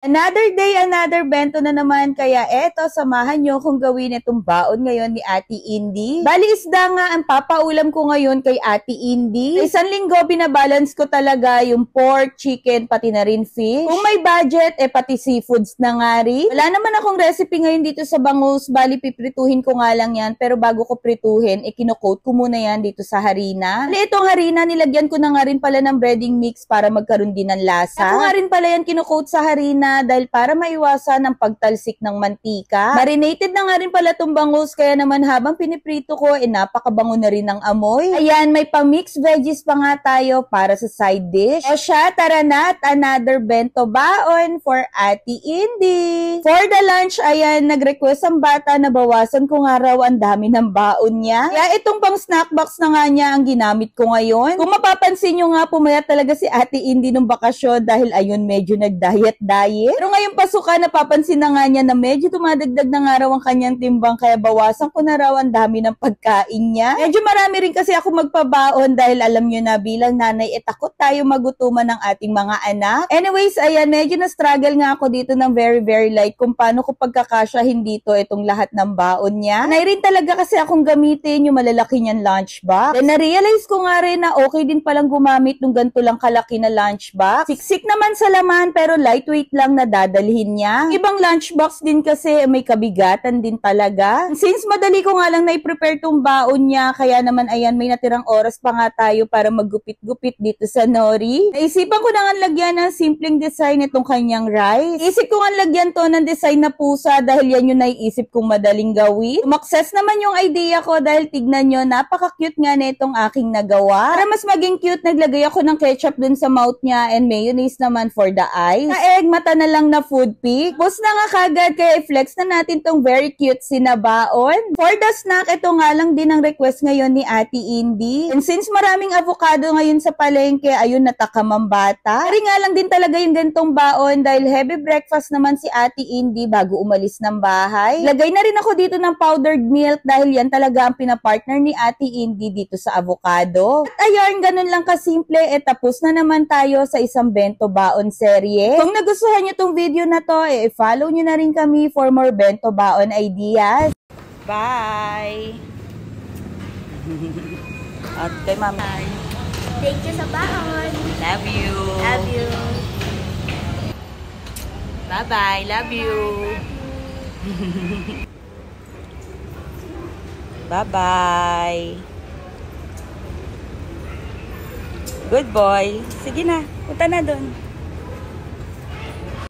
Another day, another bento na naman, kaya eto, samahan nyo kung gawin itong baon ngayon ni Ate Indy. Bali isda nga ang papaulam ko ngayon kay Ate Indy. Sa isang linggo, binabalance ko talaga yung pork, chicken, pati na rin fish. Kung may budget, pati seafoods na nga rin. Wala naman akong recipe ngayon dito sa bangus, bali piprituhin ko nga lang yan, pero bago ko prituhin, kino-coat ko muna yan dito sa harina. Bali itong harina, nilagyan ko na nga rin pala ng breading mix para magkaroon din ng lasa. Ako nga rin pala yan kino-coat sa harina, dahil para maiwasan ang pagtalsik ng mantika. Marinated na nga rin pala itong bangus, kaya naman habang piniprito ko, napakabango na rin ng amoy. Ayan, may pa-mix veggies pa nga tayo para sa side dish. O siya, tara na at another bento baon for Ate Indy. For the lunch, ayan, nag-request ang bata na bawasan ko nga raw ang dami ng baon niya. Kaya itong pang snack box na nga niya ang ginamit ko ngayon. Kung mapapansin nyo nga, pumayat talaga si Ate Indy nung bakasyon dahil ayun, medyo nag-diet. Pero ngayong pasukan, napapansin na nga niya na medyo tumadagdag na nga raw ang kanyang timbang, kaya bawasan ko na raw ang dami ng pagkain niya. Medyo marami rin kasi ako magpabaon dahil alam nyo na bilang nanay, takot tayo magutuman ng ating mga anak. Anyways, ayan, medyo na-struggle nga ako dito ng very light kung paano ko pagkakasyahin dito itong lahat ng baon niya. Nay rin talaga kasi akong gamitin yung malalaki niyang lunchbox. Then na-realize ko nga rin na okay din palang gumamit ng ganito lang kalaki na lunchbox. Siksik naman sa laman pero lightweight lang na dadalhin niya. Ibang lunchbox din kasi may kabigatan din talaga. Since madali ko nga lang na-prepare tong baon niya, kaya naman ayan, may natirang oras pa nga tayo para maggupit-gupit dito sa nori. Naisipan ko na nga lagyan ng simpleng design itong kanyang rice. Isip ko nga lagyan to ng design na pusa dahil yan yung naiisip kong madaling gawin. Sumakses naman yung idea ko dahil tignan nyo, napaka-cute nga na itong aking nagawa. Para mas maging cute, naglagay ako ng ketchup dun sa mouth niya and mayonnaise naman for the eyes. Kaeg, mata na lang na food pic. Post na nga kagad, kaya i-flex na natin tong very cute sinabaon. For the snack, ito nga lang din ang request ngayon ni Ate Indy. And since maraming avocado ngayon sa palengke, ayun, natakam ang bata. Pero nga lang din talaga yung gantong baon dahil heavy breakfast naman si Ate Indy bago umalis ng bahay. Lagay na rin ako dito ng powdered milk dahil yan talaga ang pinapartner ni Ate Indy dito sa avocado. At ayun, ganun lang kasimple, tapos na naman tayo sa isang bento baon serye. Kung nagustuhan nyo tong video na to, follow nyo na rin kami for more bento baon ideas. Bye! At kay mama. Thank you sa baon. Love you. Love you. Bye-bye. Love you. Bye-bye. Good boy. Sige na. Punta na doon.